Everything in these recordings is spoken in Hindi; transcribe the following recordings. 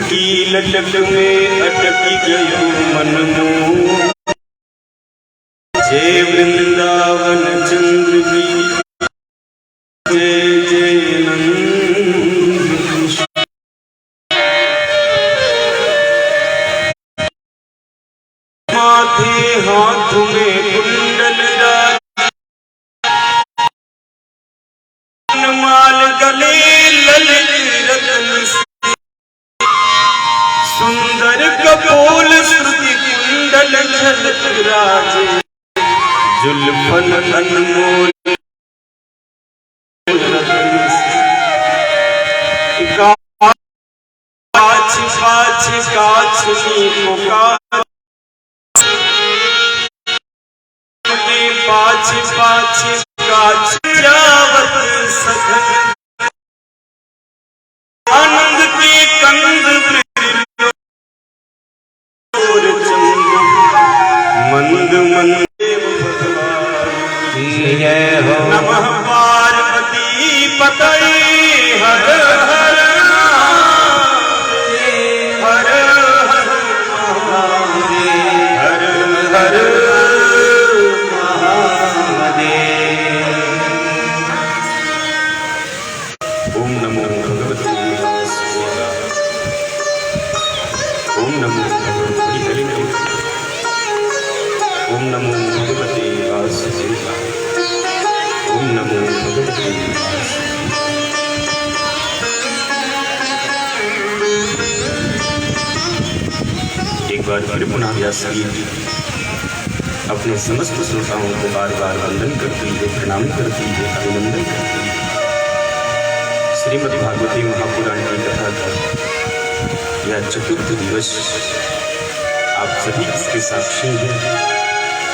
की लटक में अटक गयो मन मोह, जय वृंदावन चंद्र की जय जय नंद। माथे हाथ में कुंडल माल गले ललित रतन सुंदर कपोल श्रुति कुंडल झलक राजे, जुल्फन अनमोल काछ काछ काछनी पुकार के पाछ पाछ काछ जावत सखन, आनंद के कंद मंद मंद जय हो। नमः पार्वती पतये हर हर हर हर महादेव हर हर महादेव। ओम नमो भगवते वासुदेवाय, ओम नमो भगवते हरिदेव, ओम नमो भगवते वासुदेवाय, ओम नमो भगवते वासुदेवाय। एक बार फिर पुनः व्यास जी अपने समस्त श्रोताओं को बार बार वंदन करती है, प्रणाम करती है, अभिनंदन करती है। श्रीमद् भागवती महापुराण की कथा का यह चतुर्थ दिवस आप सभी इसके साक्षी हैं।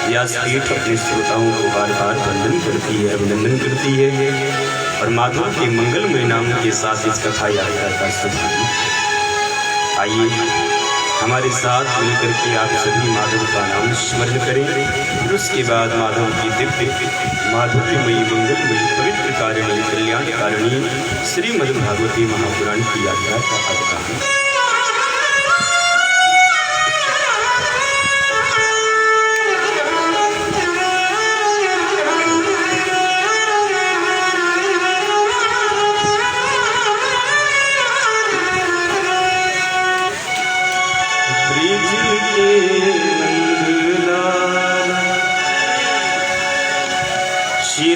व्यासपीठ अपने श्रोताओं को बार बार वंदन करती है, अभिनंदन करती है और माधव के मंगलमय नाम के साथ इस कथा यात्रा का सुधार। आइए हमारे साथ मिलकर के आप सभी माधव का नाम स्मरण करें, फिर उसके बाद माधव की दिव्य माधुर्यमयी मंगलमयी पवित्र कारिणी कल्याणकारिणी श्रीमद् भागवती महापुराण की यात्रा का आगाह।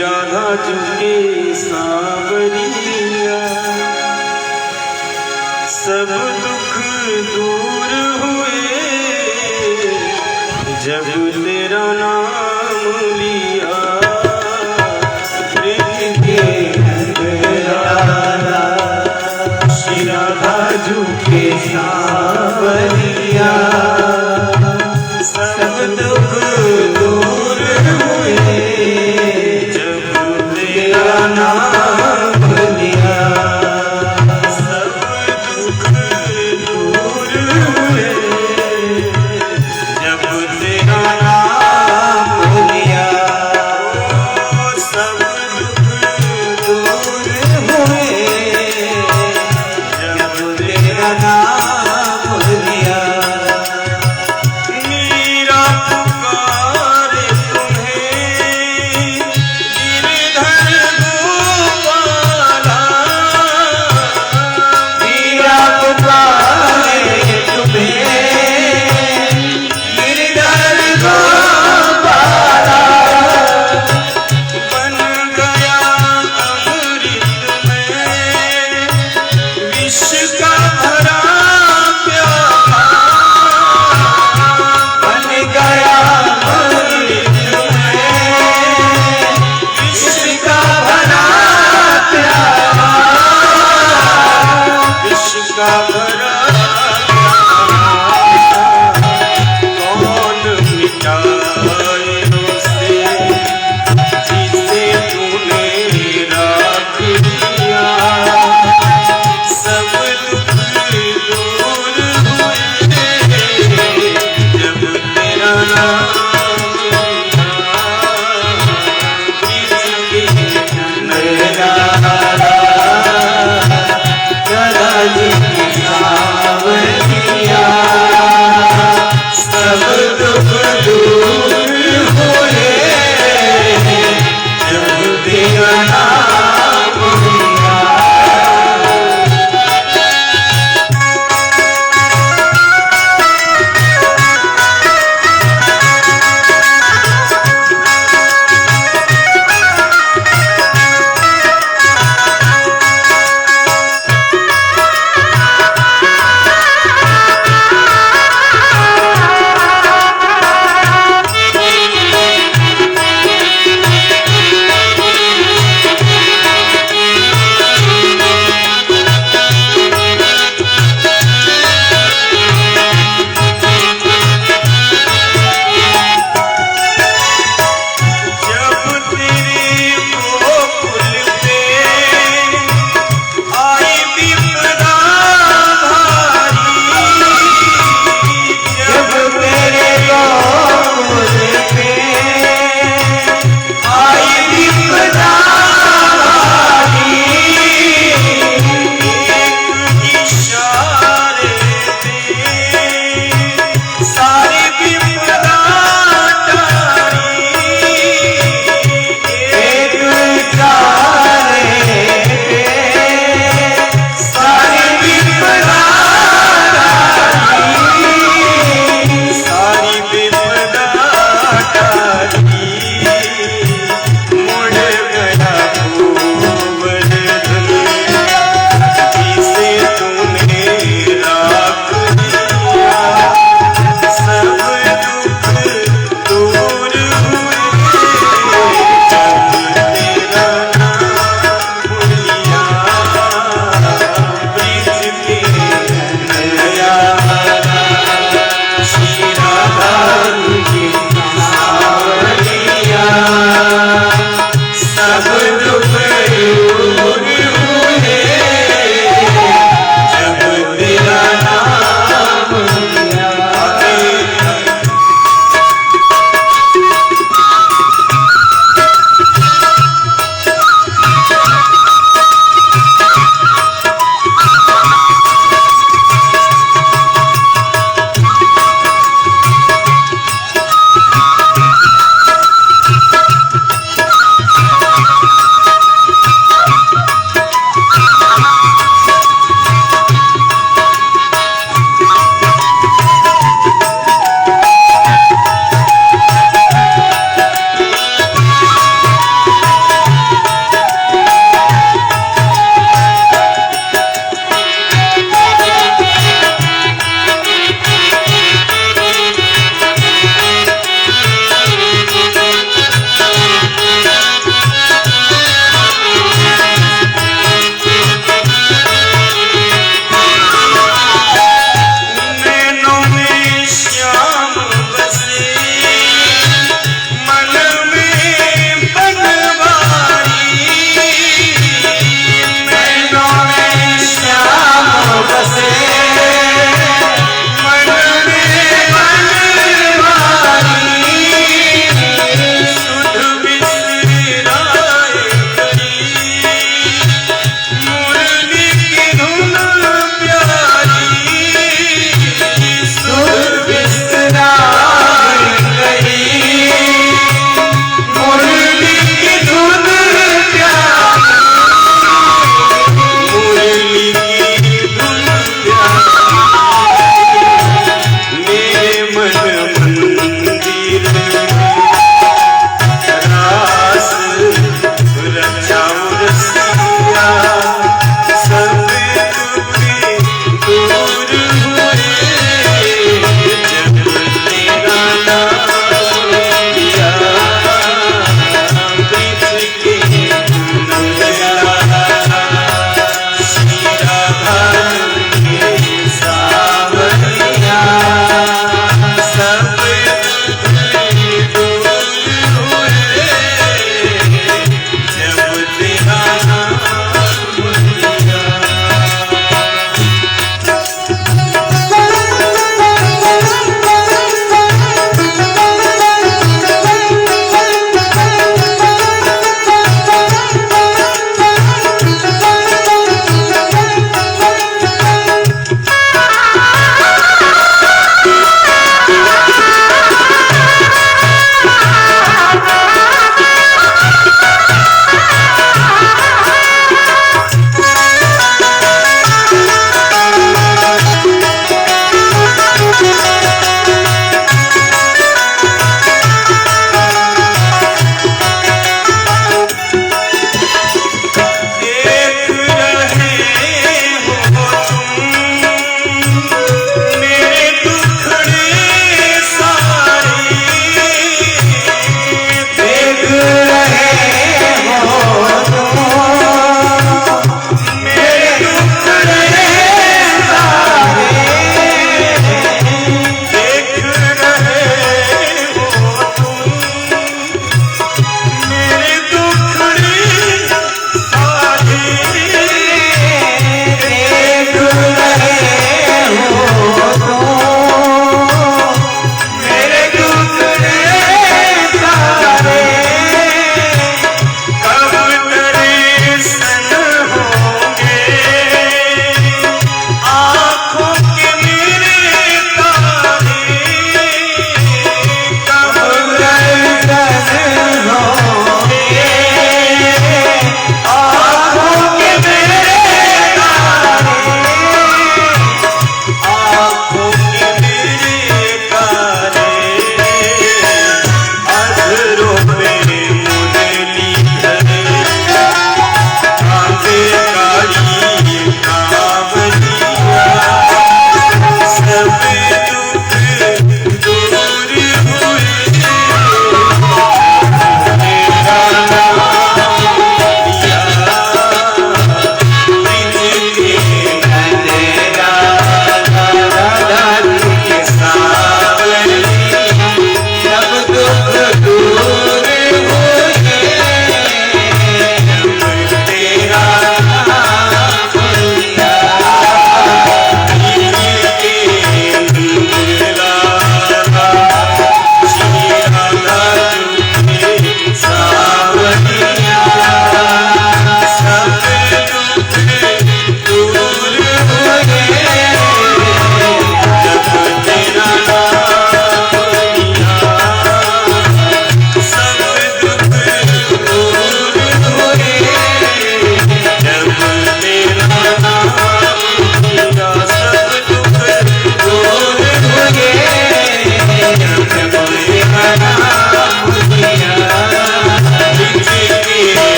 राधा चुके सावरिया, सब दुख दूर हुए जब तेरा नाम लिया। ब्रज के राधा श्री राधा चुके सावरिया, सब दुख दूर हुए नाम लिया। सब दुख दूर हुए जब तेरा नाम लिया।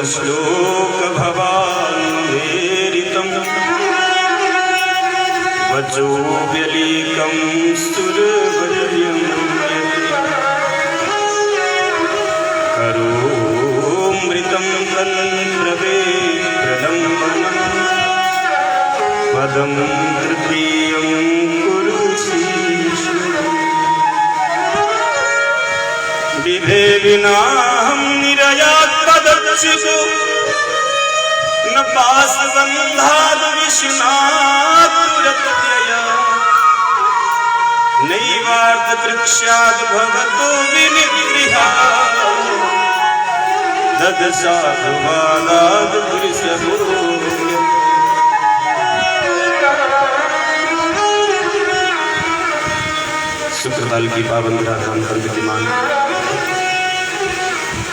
श्लोक भवान्मेरितं वचो व्यलीकं सुरवल्यं करोमृतं तन्त्रवे प्रलम्बनं पदं तृतीयं कुरु विधे विनाहं निरयात् पदच्युतो न पाशबन्धाद् विष्णातुरत्यया नैवार्थकृक्ष्याद् भवतो विनिगृहात् तदसाधुवादाद् पुरुषभोग्य। शुक्रताल की पावन धाम पर विद्यमान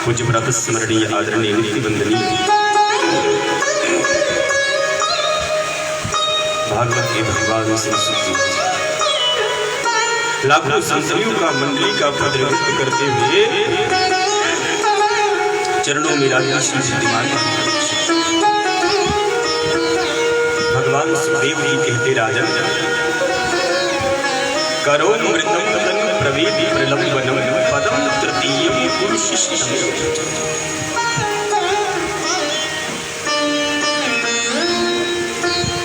पूज्य व्रत स्मरणीय आदरणीय नित्य वंदनीय भागवत के भगवान सरस्वती लाखों संतों का मंडली का प्रतिनिधित्व करते हुए चरणों में राजश्री विद्यमान भगवान सुखदेव जी कहते राजन करोमृतं तन् प्रवेदि प्रलम्बनं पदं तृतीयं पुरुषिष्ठम्।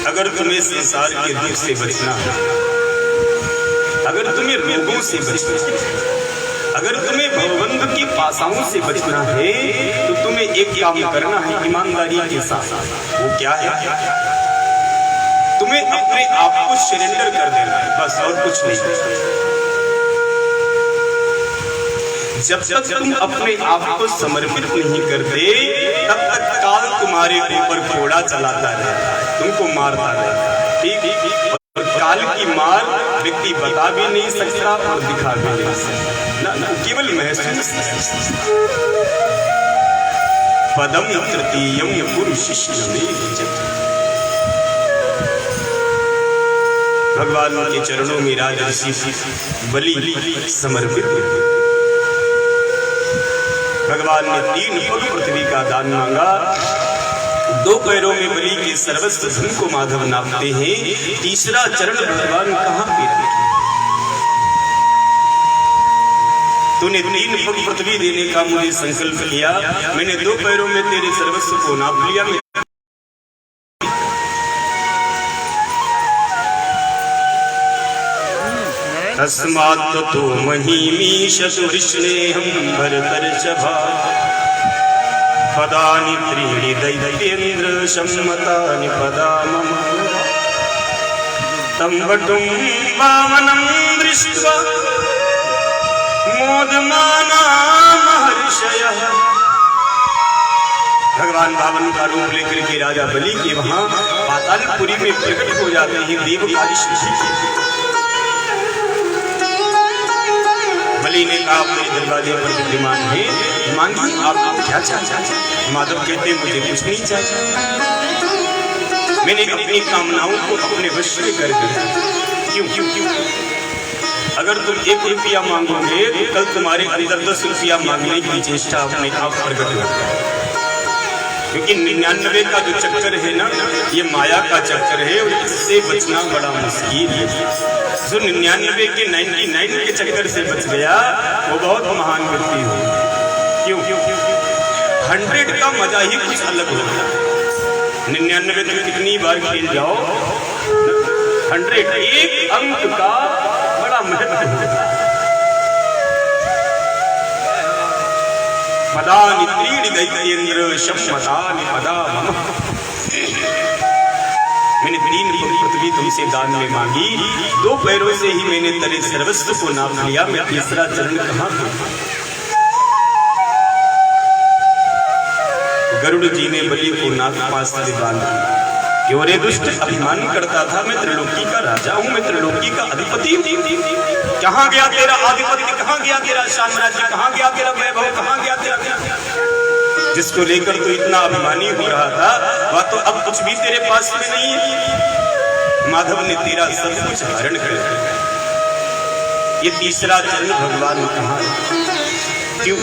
अगर तुम्हें संसार के दुख से बचना है, अगर तुम्हें रोगों से बचना है, अगर तुम्हें भवबंध की पासाओं से बचना है तो तुम्हें एक काम करना है ईमानदारी के साथ। वो क्या है? तुम्हें अपने आप को सरेंडर कर देना है, बस और कुछ नहीं। जब तक तुम अपने आप को समर्पित नहीं करते तब तक काल तुम्हारे ऊपर घोड़ा चलाता रहता है, तुमको मारता रहता है। ठीक, और काल की मार व्यक्ति बता भी नहीं सकता और दिखा भी नहीं सकता, केवल महसूस। पदम तृतीयम पुरुषिष्ठमेव। भगवान के चरणों में राजर्षि बलि समर्पित। भगवान ने 3 पग पृथ्वी का दान मांगा, 2 पैरों में बलि के सर्वस्व धन को माधव नापते हैं। तीसरा चरण भगवान कहाँ पे रखे? तूने 3 पग पृथ्वी देने का मुझे संकल्प लिया, मैंने 2 पैरों में तेरे सर्वस्व को नाप लिया। तस्मात् तो महिमीशतुरिष्णेऽहं भरतर्षभा पदानि त्रीणि दैत्येन्द्र सम्मतानि पदा मम। तं वटुं वामनं दृष्ट्वा मोदमाना महर्षयः। भगवान वामन का रूप लेकर के राजा बलि के वहां पातालपुरी में प्रकट हो जाते हैं देवकाली ऋषि। बलि ने कहा अपने दरवाजे पर विद्यमान है, मांगी आपको क्या चाहिए? माधव कहते मुझे कुछ नहीं चाहिए, मैंने अपनी कामनाओं को अपने वश में कर दिया। क्यों? अगर तुम 1 रुपया मांगोगे तो कल तुम्हारे अंदर 10 रुपया मांगने की चेष्टा अपने आप प्रकट होगी। क्योंकि 99 का जो चक्कर है ना, ये माया का चक्कर है और इससे बचना बड़ा मुश्किल है। जो 99 के 99 के चक्कर से बच गया वो बहुत महान व्यक्ति हो। क्यों? 100 का मजा ही कुछ अलग होता है। 99 तक कितनी बार खेल जाओ, 100 एक अंक का बड़ा महत्व होता है। पदानि त्रीणि दैत्येन्द्र सम्मतानि पदा मम। मैंने 3 पग पृथ्वी तुमसे दान में मांगी, 2 पैरों से ही मैंने तेरे सर्वस्व को नाप लिया, मैं तीसरा चरण कहाँ दूं? गरुड़ जी ने बलि को नाग पास से बांध दिया। क्यों रे दुष्ट, अभिमान करता था मैं त्रिलोकी का राजा हूँ, मैं त्रिलोकी का अधिपति हूँ। कहाँ गया तेरा आधिपत्य? कहाँ गया तेरा साम्राज्य? कहाँ गया तेरा वैभव? कहाँ गया तेरा? जिसको लेकर तो इतना अभिमानी हो रहा था वह तो अब कुछ भी तेरे पास में नहीं है। माधव ने तेरा सब कुछ हरण कर दिया। ये तीसरा चरण भगवान कहाँ है? क्यों?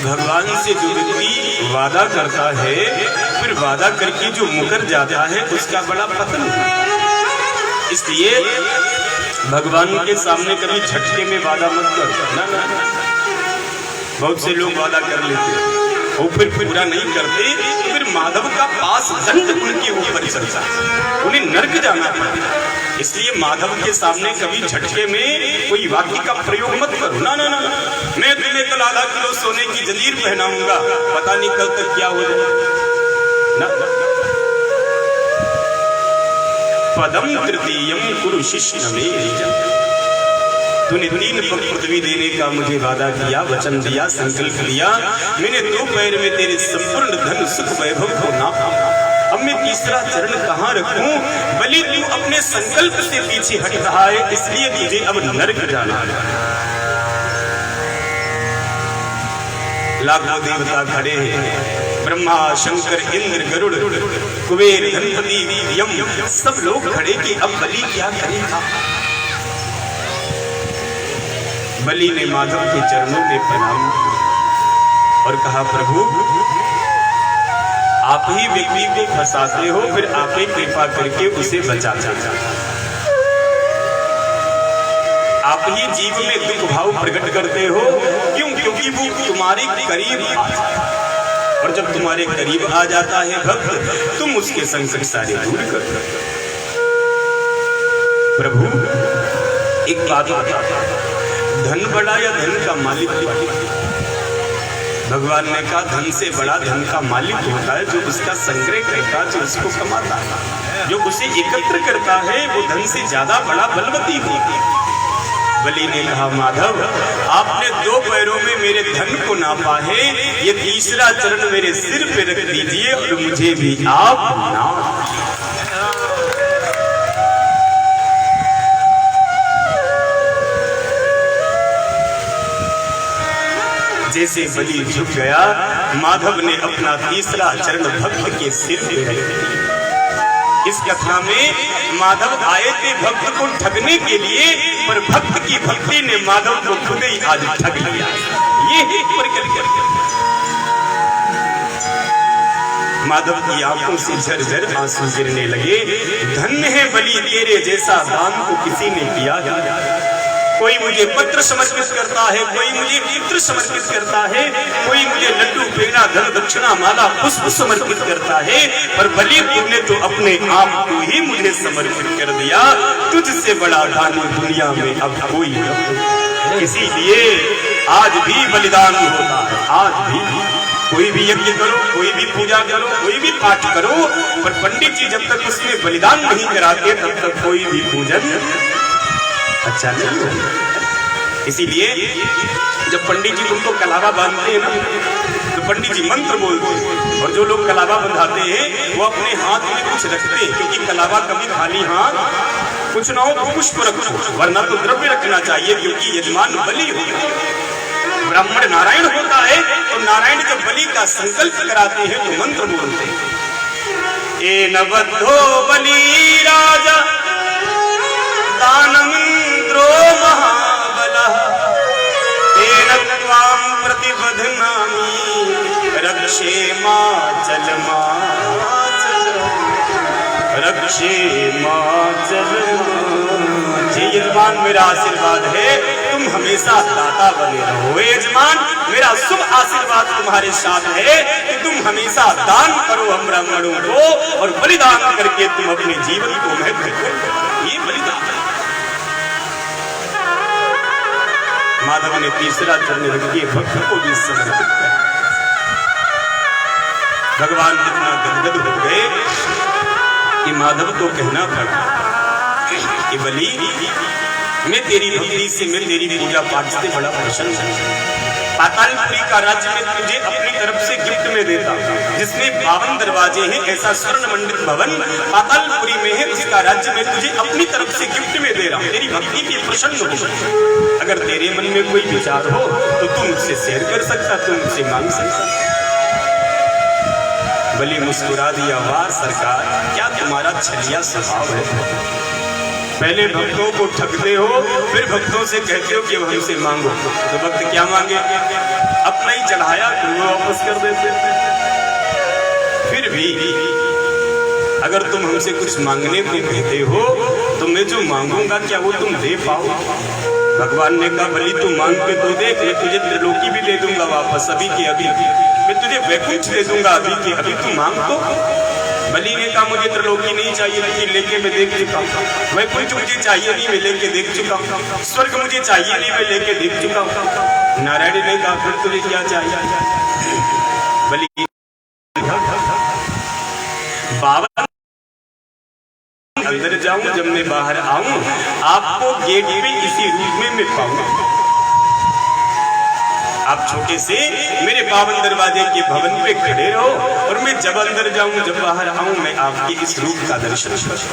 भगवान से जो व्यक्ति वादा करता है फिर वादा करके जो मुकर जाता है उसका बड़ा पतन होता है। इसलिए भगवान के सामने कभी झटके में वादा मत करो ना ना। बहुत से लोग वादा कर लेते हैं वो फिर पूरा नहीं करते, फिर माधव का पास दंड उनके ऊपर चलता है, उन्हें नरक जाना पड़ता है। इसलिए माधव के सामने कभी झटके में कोई वाक्य का प्रयोग मत करो ना ना ना। मैं तुम्हें कल आधा किलो सोने की जंजीर पहनाऊंगा, पता नहीं कल तक क्या हो जाए ना। पदम तृतीयम कुरु शिष्य में, तूने 3 पग पृथ्वी देने का मुझे वादा किया, वचन दिया, संकल्प लिया। मैंने 2 पैर में तेरे संपूर्ण धन सुख वैभव को नापा, अब मैं तीसरा चरण कहाँ रखूं? बलि तू अपने संकल्प से पीछे हट रहा है, इसलिए तुझे अब नरक जाना है। लाखों देवता खड़े हैं, ब्रह्मा शंकर इंद्र गरुड़ कुबेर गणपति यम सब लोग खड़े कि अब बलि क्या करेगा। बलि ने माधव के चरणों में प्रणाम और कहा, प्रभु आप ही व्यक्ति को फंसाते हो, फिर आप ही कृपा करके उसे बचाते हो। आप ही जीव में दुख भाव प्रकट करते हो, क्यों? क्योंकि वो तुम्हारे करीब आ जाता है, और जब तुम्हारे करीब आ जाता है भक्त, तुम उसके संकट सारे दूर कर दो। प्रभु एक बात बता, धन बड़ा या धन का मालिक बड़ा? भगवान ने कहा, धन से बड़ा धन का मालिक होता है जो उसका संग्रह करता है, जो उसको कमाता है, जो उसे एकत्र करता है, वो धन से ज्यादा बड़ा बलवती होती है। बलि ने कहा, माधव आपने 2 पैरों में मेरे धन को नापा है, ये तीसरा चरण मेरे सिर पे रख दीजिए और मुझे भी आप नाप। जैसे बलि झुक गया, माधव ने अपना तीसरा चरण भक्त के सिर पे रख दिया। इस कथा में माधव आए थे भक्त को ठगने के लिए, पर भक्त की भक्ति ने माधव को खुद ही आज ठग लिया। ये माधव की आंखों से झरझर आंसू गिरने लगे। धन्य है बलि, तेरे जैसा दान तो किसी ने किया है। कोई मुझे पत्र समर्पित करता है, कोई मुझे मित्र समर्पित करता है, कोई मुझे लड्डू पेड़ा धन दक्षिणा माला पुष्प समर्पित करता है, पर बलि तुमने तो अपने आप को ही मुझे समर्पित कर दिया। तुझसे बड़ा दानी दुनिया में अब कोई नहीं। इसीलिए आज भी बलिदान होता है। आज भी कोई भी यज्ञ करो, कोई भी पूजा करो, कोई भी पाठ करो, पर पंडित जी जब तक उसमें बलिदान नहीं कराते तब तक कोई भी पूजन अच्छा नहीं होगा। इसीलिए जब पंडित जी तुमको कलावा बांधते हैं ना, तो पंडित जी मंत्र बोलते हैं, और जो लोग कलावा बंधाते हैं वो अपने हाथ में कुछ रखते हैं, क्योंकि कलावा कभी खाली हाथ कुछ ना हो तो पुष्प रखो, वरना तो द्रव्य रखना चाहिए, क्योंकि यजमान बलि होता है। ब्राह्मण नारायण होता है, तो नारायण जब बलि का संकल्प कराते हैं तो मंत्र बोलते हैं, ए नवद्धो बलि राजा दानमिन्द्रो महाबलः तेन त्वां प्रतिबध्नामि रक्षे माचल रक्षे माचल। यजमान मेरा आशीर्वाद है, तुम हमेशा दाता बने रहो। यजमान मेरा शुभ आशीर्वाद तुम्हारे साथ है कि तुम हमेशा दान करो हम ब्राह्मणों को, और बलिदान करके तुम अपने जीवन को महत्व करो। ये बलिदान। माधव ने तीसरा चरण रख के भक्त को भी समर्पित किया। भगवान इतना गदगद हो गए कि माधव को कहना पड़ा कि बलि, मैं तेरी भक्ति से, मैं तेरी पूजा पाठ से बड़ा प्रसन्न हूं। पातालपुरी का राज्य में तुझे अपनी तरफ से गिफ्ट में देता हूं, जिसमें 52 दरवाजे हैं, ऐसा स्वर्ण मंडित भवन पातालपुरी में है, उसका राज्य में तुझे अपनी तरफ से गिफ्ट में दे रहा हूं। तेरी भक्ति की प्रसन्न हो। अगर तेरे मन में कोई विचार हो तो तुम मुझसे शेयर कर सकता, तुम मुझसे मांग सकता। बलि मुस्कुरा दिया, वाह सरकार, क्या तुम्हारा छलिया स्वभाव है। पहले भक्तों को ठगते हो, फिर भक्तों से कहते हो कि अब हमसे मांगो। तो भक्त क्या मांगे? अपना ही चढ़ाया फिर वो वापस कर देते। फिर भी अगर तुम हमसे कुछ मांगने को कहते हो तो मैं जो मांगूंगा क्या वो तुम दे पाओ? भगवान ने कहा बलि तू मांग के तो देख, मैं तुझे त्रिलोकी भी दे दूंगा वापस अभी के अभी, मैं तुझे वैकुंठ दे दूंगा अभी के अभी, तू मांग तो। बलि ने कहा मुझे त्रिलोकी नहीं चाहिए, लेकिन लेके मैं देख चुका हूँ। वैकुंठ मुझे चाहिए नहीं, मैं लेके देख चुका हूँ। स्वर्ग मुझे चाहिए नहीं, मैं लेके देख चुका हूँ। नारायण ने कहा फिर तुझे क्या चाहिए? बलि बाबा अंदर जाऊं, जब मैं बाहर आऊं आपको गेट पे इसी रूप में मैं पाऊंगा। आप छोटे से मेरे पावन दरवाजे के भवन पे खड़े रहो और मैं जब अंदर जाऊं जब बाहर आऊं मैं आपके इस रूप का दर्शन करूं।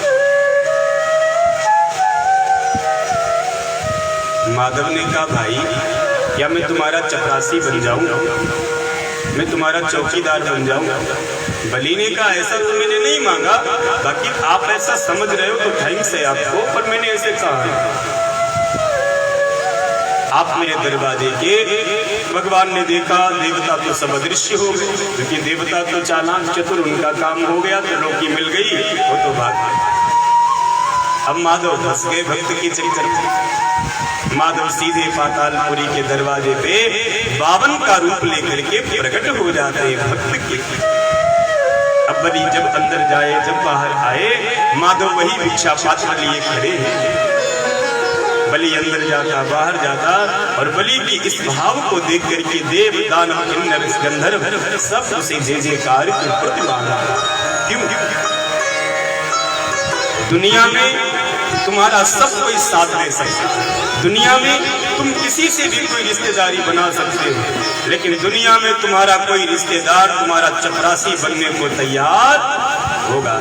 माधव ने कहा भाई क्या मैं तुम्हारा चपरासी बन जाऊं, मैं तुम्हारा चौकीदार बन जाऊं? बलि ने कहा ऐसा तो मैंने नहीं मांगा, बाकी आप ऐसा समझ रहे हो तो थैंक्स है आपको, पर मैंने ऐसे कहा है। आप मेरे दरवाजे के, भगवान ने देखा देवता तो सब अदृश्य हो गए, क्योंकि देवता तो चालाक चतुर, उनका काम हो गया, त्रिलोकी मिल गई, वो तो बात है। अब माधव फंस गए भक्त के चक्कर में। माधव सीधे पातालपुरी के दरवाजे पे 52 का रूप लेकर के प्रकट हो जाते हैं भक्त के। अब बलि जब अंदर जाए जब बाहर आए, माधव वही भिक्षा पात्र लिए खड़े हैं। बलि अंदर जाता बाहर जाता और बलि की इस भाव को देख करके देव दानव किन्नर गंधर्व सब उसे जय जयकार करके मांगा। क्यों? दुनिया में तुम्हारा सब कोई साथ दे सकता, दुनिया में तुम किसी से भी कोई रिश्तेदारी बना सकते हो, लेकिन दुनिया में तुम्हारा कोई रिश्तेदार तुम्हारा चपरासी बनने को तैयार होगा।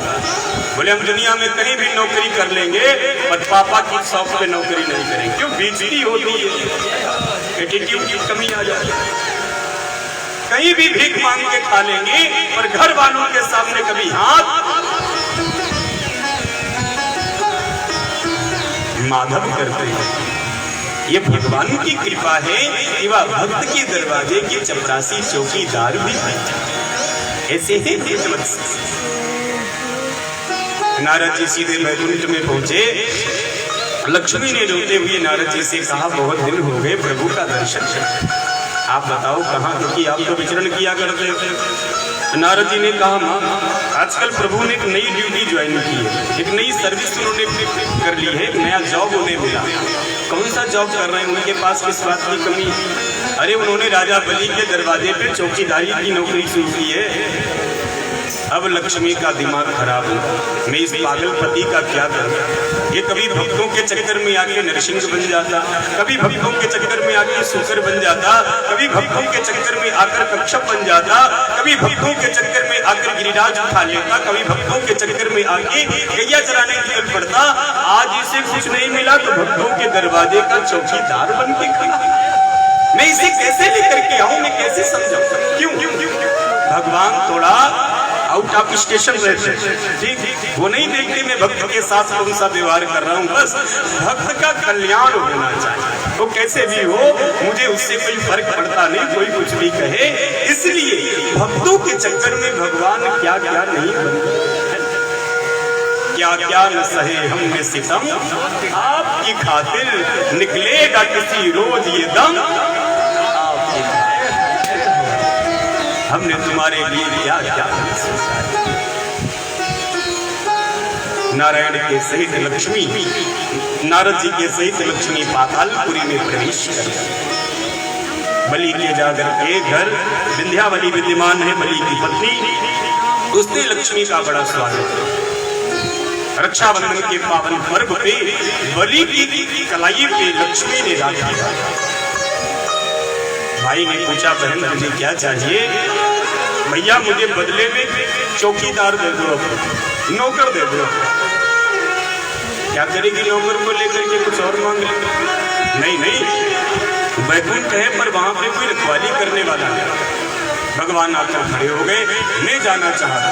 बोले हम दुनिया में कहीं भी नौकरी कर लेंगे पर पापा की शॉप पे नौकरी नहीं करेंगे। क्यों? बेइज्जती होती है, एटीट्यूड की कमी आ जाती है। कहीं भी भीख मांग के खा लेंगे पर घर वालों के सामने कभी हाथ माधव करते हैं। ये भगवान की कृपा है कि वह भक्त के दरवाजे के चपरासी चौकीदार भी ऐसे ही। नारद जी सीधे वैकुंठ में पहुंचे। लक्ष्मी ने रोते हुए नारद जी से कहा बहुत दिन हो गए प्रभु का दर्शन, आप बताओ कहाँ, क्योंकि आप तो विचरण किया करते थे। नारद जी ने कहा माँ आजकल प्रभु ने एक नई ड्यूटी ज्वाइन की है, एक नई सर्विस उन्होंने कर ली है, एक नया जॉब उन्हें मिला। कौन सा जॉब कर रहे हैं, उनके पास किस बात की कमी है? अरे उन्होंने राजा बलि के दरवाजे पे चौकीदारी की नौकरी शुरू की है। अब लक्ष्मी का दिमाग खराब हुआ, मैं इस पागल पति का क्या करूं? ये कभी भक्तों के चक्कर में आके नरसिंह बन जाता, कभी भक्तों के चक्कर में आके सूकर बन जाता, कभी भक्तों के चक्कर में आकर कच्छप बन जाता, कभी भक्तों के चक्कर में आकर गिरिराज उठा लेता, कभी भक्तों के चक्कर में आके गैया चराने निकल पड़ता। आज इसे कुछ नहीं मिला तो भक्तों के दरवाजे का चौकीदार बन के खड़ा। मैं इसे कैसे लेकर के आऊं, मैं कैसे समझाऊं? क्यों? भगवान थोड़ा आउट ऑफ स्टेशन रहते, ठीक वो नहीं देखते मैं भक्त के साथ कौन सा व्यवहार कर रहा हूँ। बस भक्त का कल्याण होना चाहिए, वो कैसे भी हो मुझे उससे कोई फर्क पड़ता नहीं, कोई कुछ भी कहे। इसलिए भक्तों के चक्कर में भगवान क्या क्या नहीं बनते, क्या क्या न सहे हमने सितम, आपकी खातिर निकलेगा किसी रोज ये दम। हमने तुम्हारे लिए क्या क्या। नारायण के सहित लक्ष्मी, नारद जी के सहित लक्ष्मी पातालपुरी में प्रवेश कर बलि के जागर के घर विंध्यावली विद्यमान है बलि की पत्नी, उसने लक्ष्मी का बड़ा स्वागत किया। रक्षाबंधन के पावन पर्व पे बलि की कलाई पे लक्ष्मी ने राखी। भाई ने पूछा बहन मुझे क्या चाहिए? भैया मुझे बदले में चौकीदार दे दो, नौकर दे दो। क्या करेगी नौकर को लेकर के? कुछ और मांग ले? नहीं नहीं, वैकुंठ है पर वहां पे कोई रखवाली करने वाला नहीं। भगवान आकर खड़े हो गए, मैं जाना चाहता।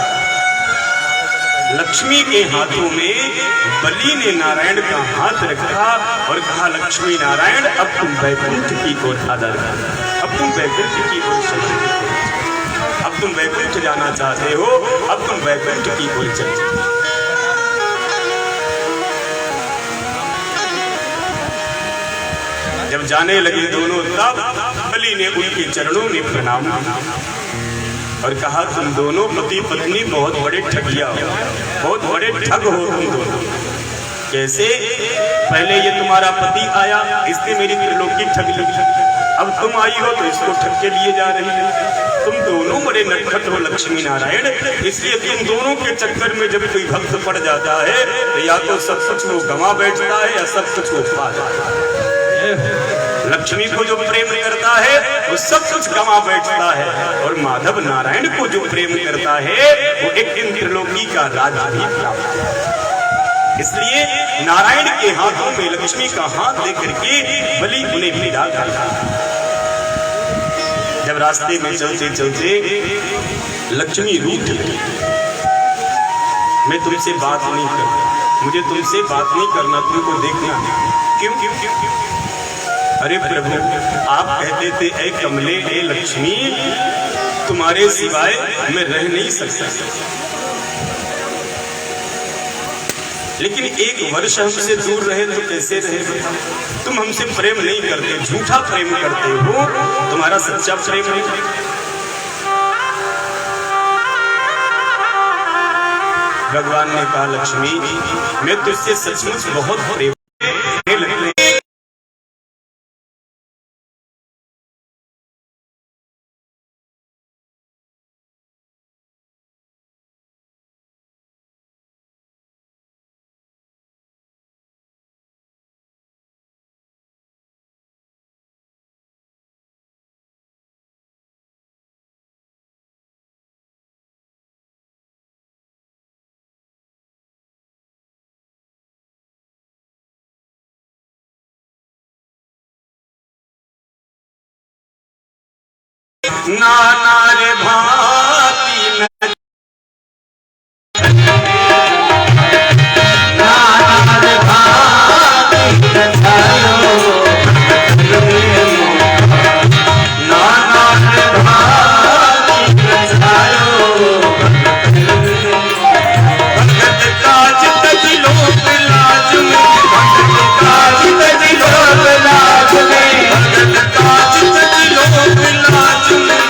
लक्ष्मी के हाथों में बलि ने नारायण का हाथ रखा और कहा, लक्ष्मी नारायण अब तुम वैकुंठ की ओर आदर, अब तुम वैकुंठ की ओर चलो, अब तुम वैकुंठ जाना चाहते हो, अब तुम वैकुंठ की ओर चलो। जब जाने लगे दोनों, तब बलि ने उनके चरणों में प्रणाम और कहा, तुम दोनों पति पत्नी बहुत बड़े ठगिया हो, बहुत बड़े ठग हो तुम दोनों। कैसे? पहले ये तुम्हारा पति आया, इसने मेरी त्रिलोकी ठग ली, अब तुम आई हो तो इसको ठग के लिए जा रही है। तुम दोनों बड़े नटखट हो लक्ष्मी नारायण, इसलिए तुम दोनों के चक्कर में जब कोई भक्त पड़ जाता है तो या तो सब कुछ वो गंवा बैठता है या सब कुछ वो पा जाता है। लक्ष्मी को जो प्रेम करता है वो सब कुछ गंवा बैठता है, और माधव नारायण को जो प्रेम करता है वो एक दिन त्रिलोकी का राज भी प्राप्त है। इसलिए नारायण के हाथों में लक्ष्मी का हाथ लेकर के बलि उन्हें विदा करता। जब रास्ते में चलते चलते लक्ष्मी रूठ गई, मैं तुमसे बात नहीं करता, मुझे तुमसे बात नहीं करना, तुमको देखना। क्यों क्यों क्यों क्यों? अरे प्रभु, आप कहते थे ऐ कमले ऐ लक्ष्मी, तुम्हारे सिवाय मैं रह नहीं सकता, लेकिन एक वर्ष हमसे दूर रहे तो कैसे रहे? तुम हमसे प्रेम नहीं करते, झूठा प्रेम करते हो, तुम्हारा सच्चा प्रेम नहीं। भगवान ने कहा, लक्ष्मी मैं तुझसे सचमुच बहुत प्रेम नाना रे भांति नाना रे भांति नाना रे भांति भगत काज तजी लोक लाज में, भगत काज तजी लोक लाज में, भगत काज तजी लोक लाज में।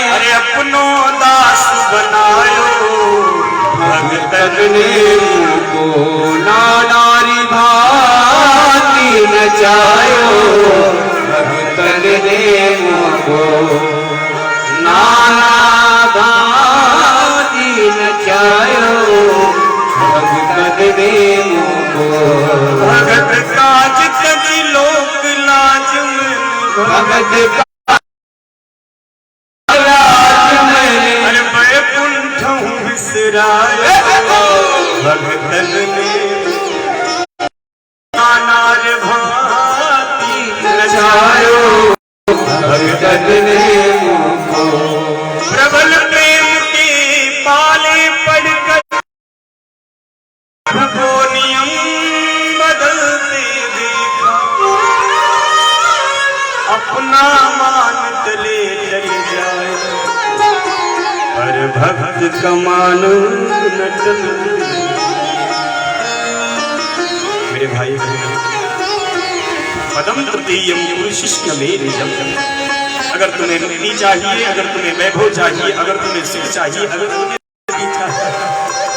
अरे अपनो दास बनायो भगतन ने को नारी भाती नचायो भगतन ने को नाना भाती नचायो भगतन ने को भगत काज तजी लोक लाज में भगत अरे बैकुंठ विसराय भगतन ने नार भाती नचायो भगतन ने को प्रबल प्रेम के पाले पड़कर वो नियम बदलते देखा अपना मान तले चल जाए पर भक्त का मान न टले। मेरे भाई पदम तृतीयम पुरुषिष्य मेरे अगर तुम्हें मुक्ति चाहिए, अगर तुम्हें वैभव चाहिए, अगर तुम्हें सुख चाहिए, अगर तुम्हें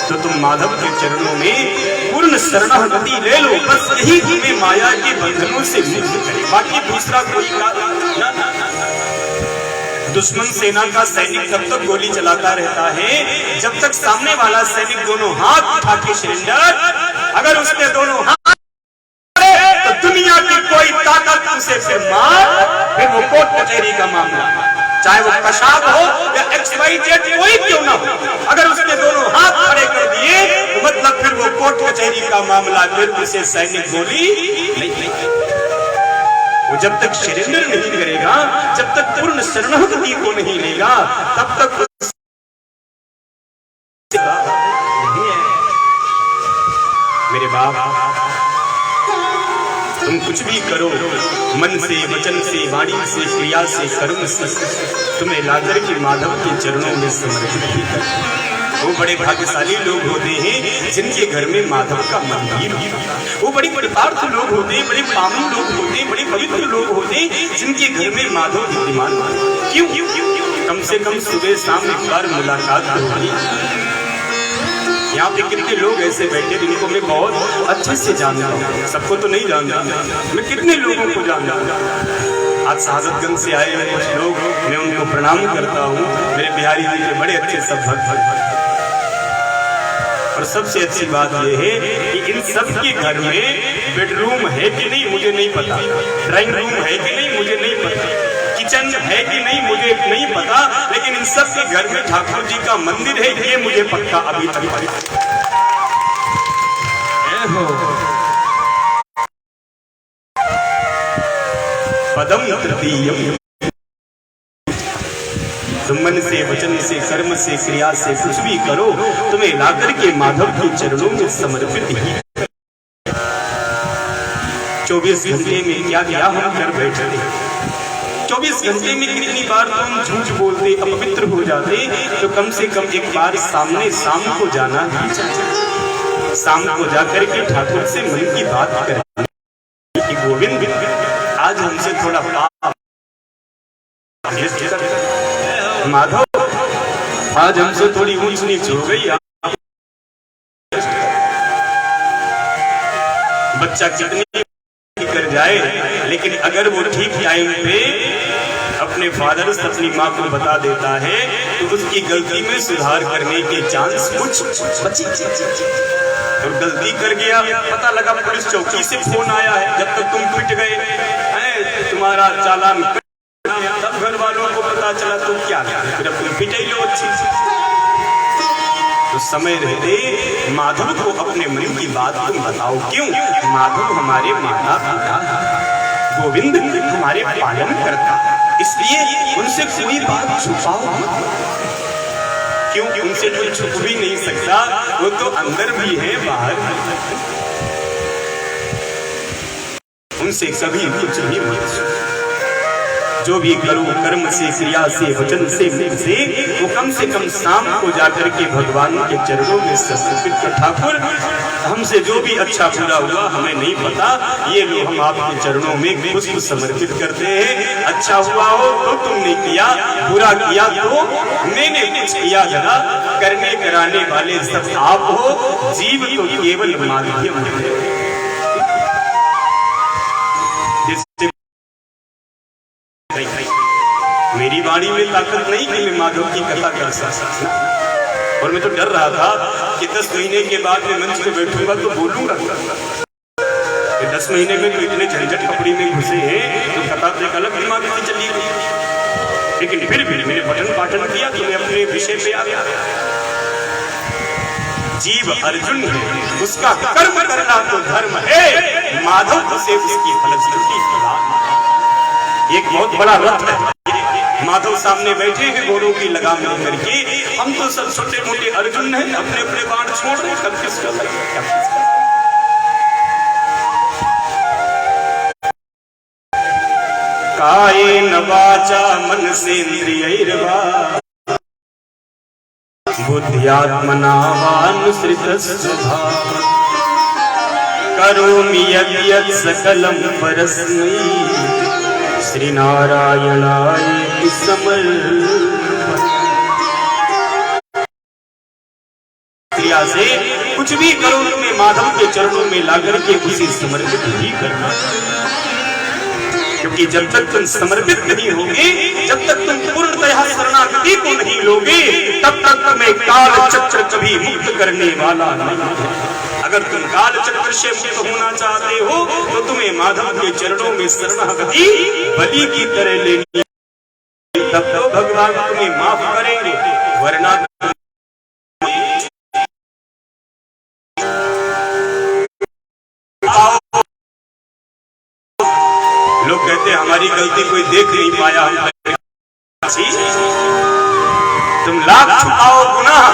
तो तुम माधव के चरणों में पूर्ण शरणागति ले लो। बस यही तुम्हें माया के बंधनों से मुक्त करे, बाकी दूसरा कोई ना। दुश्मन सेना का सैनिक तब तक गोली चलाता रहता है जब तक सामने वाला सैनिक दोनों हाथ उठा के सरेंडर, अगर उसने दोनों हाथ तो दुनिया की कोई ताकत उसे फिर मार, फिर वो कोर्ट कचहरी का मामला, चाहे वो कशाप हो या XYZ कोई क्यों ना हो, अगर उसने दोनों हाथ खड़े कर दिए तो मतलब फिर वो कोर्ट कचहरी का मामला, फिर उसे सैनिक गोली नहीं। वो जब तक सरेंडर नहीं करेगा, जब तक पूर्ण शरणागति को नहीं लेगा, तब तक नहीं है। मेरे बाप, तुम कुछ भी करो, मन से, वचन से, वाणी से, क्रिया से, कर्म से, तुम्हें लाकर के माधव के चरणों में समर्पित ही कर। वो बड़े भाग्यशाली लोग होते हैं जिनके घर में माधव का मंदिर होता है। वो बड़े पार्थ लोग होते हैं, बड़े पावन लोग होते हैं, बड़े पवित्र लोग होते हैं जिनके घर में माधव विद्यमान होता है। क्यों? कम से कम सुबह शाम एक बार मुलाकात होगी। यहाँ पे कितने लोग ऐसे बैठे जिनको मैं बहुत अच्छे से जानता हूँ, सबको तो नहीं जानता, मैं कितने लोगों को जानता हूँ। आज शहादतगंज से आए हुए कुछ लोग, मैं उनको प्रणाम करता हूँ। मेरे बिहारी जी के बड़े अच्छे सब भक्त, और सबसे अच्छी बात यह है कि इन सब के घर में बेडरूम है कि नहीं मुझे नहीं पता, ड्राइंग रूम है कि नहीं मुझे नहीं पता, किचन है कि नहीं मुझे नहीं पता, लेकिन इन सब के घर में ठाकुर जी का मंदिर है, ये मुझे पक्का अभी तक पदम तृतीयम। तुम मन से, वचन से, कर्म से, क्रिया से कुछ भी करो, तुम्हें लाकर के माधव के चरणों में समर्पित ही। 24 घंटे में क्या क्या हम कर बैठे, 24 घंटे में कितनी बार तो हम झूठ बोलते, अपवित्र हो जाते, तो कम से कम एक बार सामने शाम को जाना ही चाहिए। शाम को जाकर के ठाकुर से मन की बात करें कि गोविंद आज हमसे थोड़ा माधव, आज हमसे थोड़ी ऊंच नीच हो गई। बच्चा कितनी कर जाए, लेकिन अगर वो ठीक टाइम पे अपने फादर से अपनी माँ को बता देता है तो उसकी गलती में सुधार करने के चांस कुछ बचे। और गलती कर गया, पता लगा पुलिस चौकी से फोन आया है, जब तक तुम पिट गए तुम्हारा चालान, तब घर वालों को पता चला तो क्या फिर अपनी पिटाई लो अच्छी। तो समय रहते माधव को अपने मन की बात तुम बताओ। क्यों? माधव हमारे माता पिता, गोविंद हमारे पालन करता, इसलिए उनसे कोई बात छुपाओ। क्यों? उनसे कोई छुप भी नहीं सकता, वो तो अंदर भी है बाहर, उनसे कभी कुछ नहीं मत। जो भी करो कर्म से, क्रिया से, वचन से, मुख से, वो कम से कम शाम को जाकर के भगवान के चरणों में समर्पित कर। ठाकुर हम हमसे जो भी अच्छा बुरा हुआ हमें नहीं पता, ये लो हम आपके चरणों में पुष्प समर्पित करते हैं। अच्छा हुआ हो तो तुमने किया, बुरा किया तो मैंने कुछ किया जरा, करने कराने वाले सब आप हो, जीव तो केवल माध्यम है। मेरी वाणी में ताकत नहीं कि मैं माधव की कथा कर सकता, और मैं तो डर रहा था कि 10 महीने के बाद मैं मंच पे बैठूंगा तो बोलूंगा। 10 महीने में तो इतने झंझट कपड़ी में घुसे हैं तो कथा तो एक अलग दिमाग में चली गई, लेकिन फिर भी मैंने पठन पाठन किया तो मैं अपने विषय पे आ गया। जीव अर्जुन है, उसका कर्म करना तो धर्म है, माधव से उसकी फलश्रुति प्रदान। एक बहुत बड़ा रथ है, माधव सामने बैठे हैं घोड़ों की लगाम लेकर के, हम तो सब छोटे मोटे अर्जुन हैं, अपने अपने बाण छोड़ रहे हैं, किसका कायेन वाचा मनसेन्द्रियैर्वा बुद्ध्यात्मना वानुसृतस्वभावः करोमि यद्यत् सकलं परस्मै श्री नारायणाय समर्पयामि। क्रिया से कुछ भी करो तुम्हें माधव के चरणों में लाकर के उसे समर्पित ही करना, क्योंकि जब तक तुम समर्पित नहीं होगे, जब तक तुम पूर्णतः शरणागति को नहीं लोगे, तब तक तुम्हें काल चक्र कभी मुक्त करने वाला नहीं है। अगर तुम काल चक्र से मुक्त होना चाहते हो तो तुम्हें माधव के चरणों में शरणागति बलि की तरह लेनी, तब तो भगवान तुम्हें माफ करेंगे, वरना लोग कहते हैं हमारी गलती कोई देख नहीं पाया, तुम लाख छुपाओ गुनाह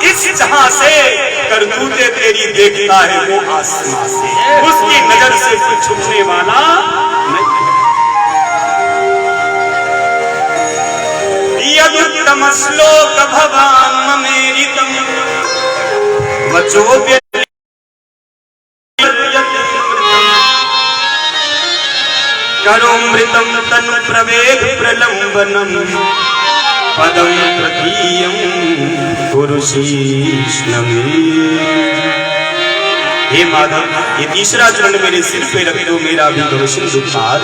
इस जहां से, करतूते तेरी देखता है वो आसमां से, उसकी नजर से कुछ छुपने वाला नहीं। यदुत्तम श्लोक भवान ममेरितम वचोप्य करोमृतं तनु प्रवेग प्रलंबनम पदम तृतीयं पुरुषीष्णमे। हे माधव, ये तीसरा चरण मेरे सिर पे रख दो, मेरा भी भवसिंधु पार।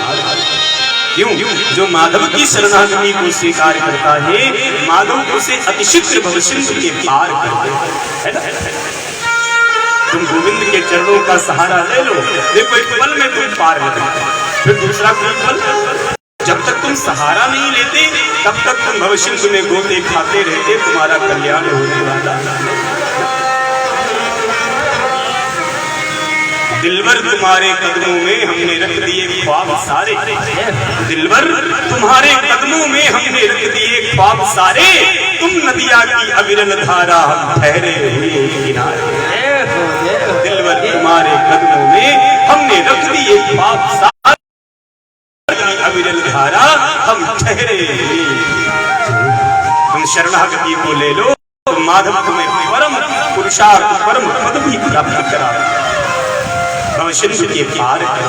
क्यों? जो माधव की शरणागति को स्वीकार करता है, माधव उसे अतिशीघ्र भवसिंधु के पार कर है ना। तुम गोविंद के चरणों का सहारा ले लो, देखो एक पल में तुम पार हो जाओगे। फिर दूसरा पल, जब तक तुम सहारा नहीं लेते तब तक तुम भवसिंधु में गोते खाते रहते, तुम्हारा कल्याण होने वाला। दिलवर तुम्हारे कदमों में हमने रख दिए ख्वाब सारे, दिलवर तुम्हारे कदमों में हमने रख दिए ख्वाब सारे, तुम नदिया की अविरल धारा हम ठहरे हुए किनारे। दिलवर तुम्हारे कदमों में हमने रख दिए ख्वाब सारे, अविरल धारा हम ठहरे। तुम शरणागति को ले लो, तुम माधव तुम्हें परम पुरुषार्थ परम पद भी प्राप्त करा, भवसिंधु के पार कर।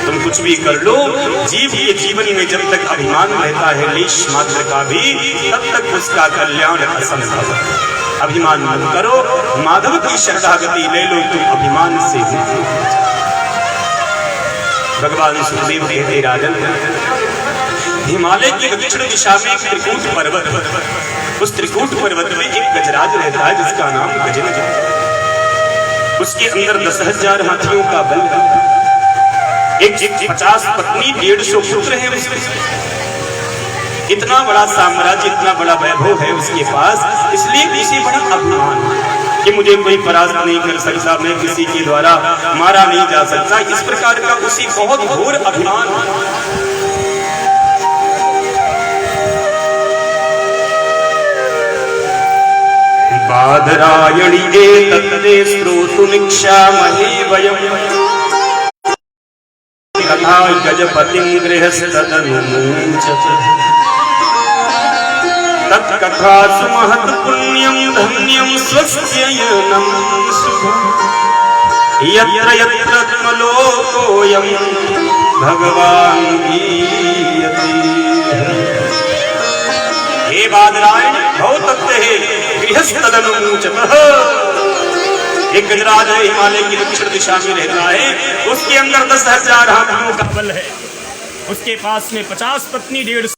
तुम कुछ भी कर लो, जीव के जीवन में जब तक अभिमान रहता है लेश मात्र का भी, तब तक उसका कल्याण असंभव। अभिमान मत करो, माधव की शरणागति ले लो, तुम अभिमान से। भगवान सुखदेव कहते राजन, हिमालय की दक्षिण दिशा में एक त्रिकूट पर्वत, उस त्रिकूट पर्वत में एक गजराज रहता है जिसका नाम गजराज है। उसके अंदर 10,000 हाथियों का बल, एक 50 पत्नी, 150 पुत्र हैं उसके। इतना बड़ा साम्राज्य, इतना बड़ा वैभव है उसके पास, इसलिए उसे बड़ा अभिमान कि मुझे कोई परास्त नहीं कर सकता, मैं किसी के द्वारा मारा नहीं जा सकता, इस प्रकार का उसी बहुत घोर अभिमान। बादरायणी एतत्ते श्रोतुमिच्छामहे वयम् कथा गजपतिं गृहस्तदनुमुञ्चत् तत्कथा सुमहत् पुण्यं धन्यं स्वस्त्ययनं शुभम् यत्र यत्र त्वलोकोऽयं भगवान् गीयते। हे बादरायण भवतत्व है गृहस्थदनुमूचतः। एक गजराज है, हिमालय की दक्षिण दिशा में रहता है, उसके अंदर 10,000 हाथियों का बल है। उसके पास में 50 पत्नी 150